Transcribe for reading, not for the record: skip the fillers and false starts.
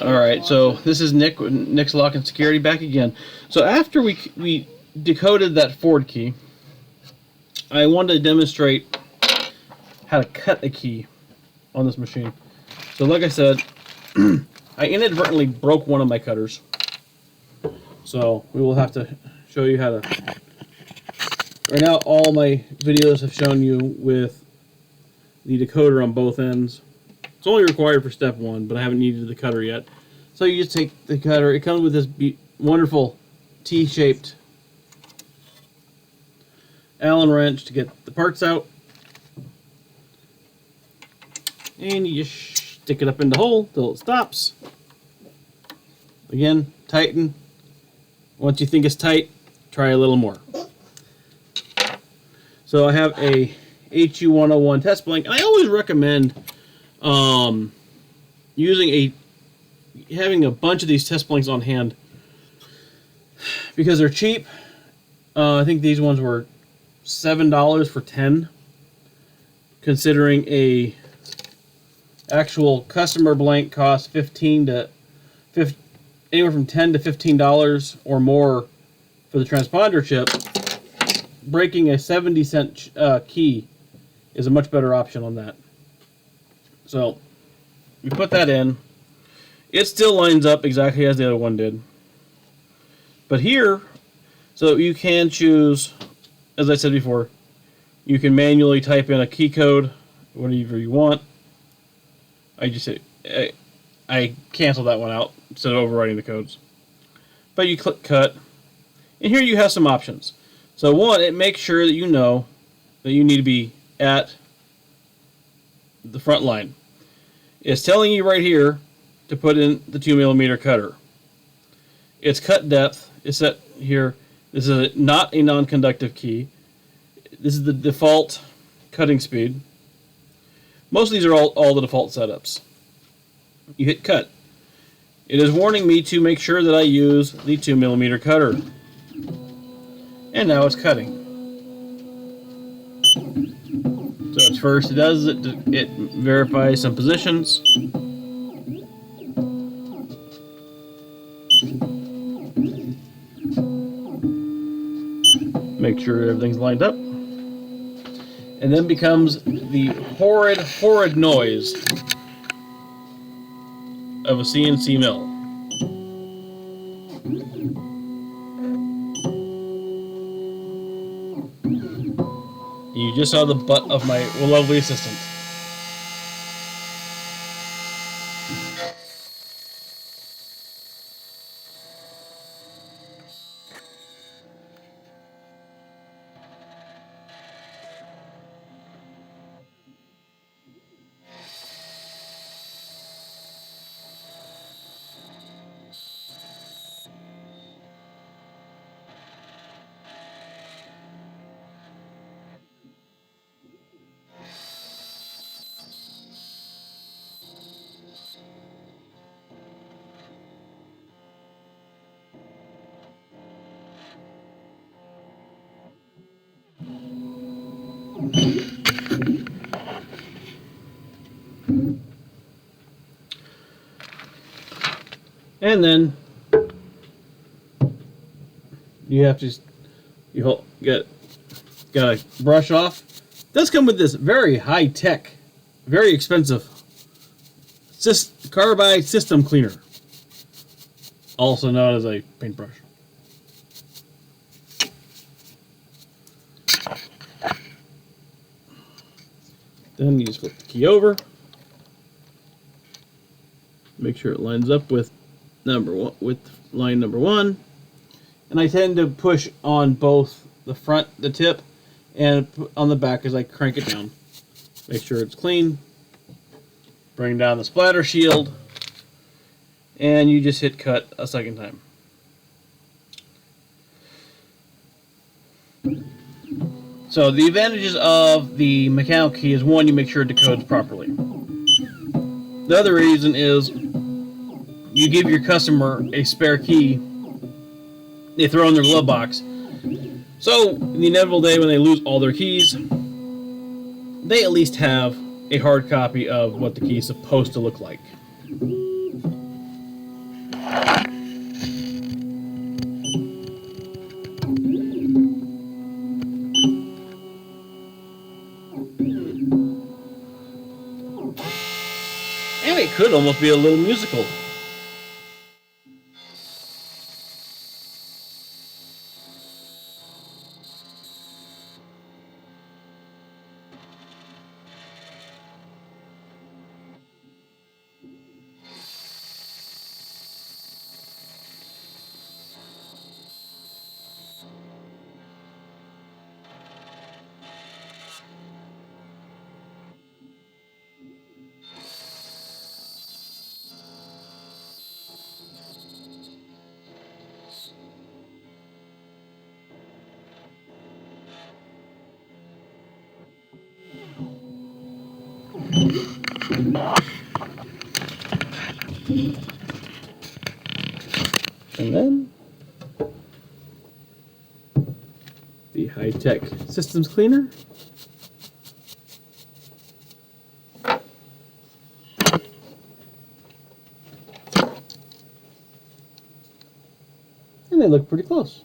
Alright, so this is Nick's Lock and Security back again. So after we decoded that forward key, I wanted to demonstrate how to cut a key on this machine. So like I said, I inadvertently broke one of my cutters. So we will have to show you how to... Right now all my videos have shown you with the decoder on both ends. It's only required for step 1, but I haven't needed the cutter yet. So you just take the cutter. It comes with this wonderful T-shaped Allen wrench to get the parts out. And you just stick it up in the hole till it stops. Again, tighten. Once you think it's tight, try a little more. So I have a HU101 test blank. I always recommend having a bunch of these test blanks on hand because they're cheap. I think these ones were $7 for 10, considering a actual customer blank costs anywhere from $10 to $15 or more for the transponder chip. Breaking a 70-cent key is a much better option on that. So we put that in. It still lines up exactly as the other one did. But here, so you can choose, as I said before, you can manually type in a key code, whatever you want. I cancel that one out instead of overwriting the codes. But you click cut, and here you have some options. So one, it makes sure that you know that you need to be at the front line. It's telling you right here to put in the 2mm cutter. Its cut depth is set here. This is not a non-conductive key. This is the default cutting speed. Most of these are all the default setups. You hit cut. It is warning me to make sure that I use the 2mm cutter. And now it's cutting. So at first it verifies some positions. Make sure everything's lined up. And then becomes the horrid noise of a CNC mill. You just saw the butt of my lovely assistant. And then you have to gotta brush off. It does come with this very high tech, very expensive carbide system cleaner, also known as a paintbrush. Then you just flip the key over, make sure it lines up with line number 1, and I tend to push on both the tip, and on the back as I crank it down. Make sure it's clean. Bring down the splatter shield, and you just hit cut a second time. So the advantages of the mechanical key is, one, you make sure it decodes properly. The other reason is you give your customer a spare key they throw in their glove box. So in the inevitable day when they lose all their keys, they at least have a hard copy of what the key is supposed to look like. could almost be a little musical. And then the high-tech systems cleaner. And they look pretty close.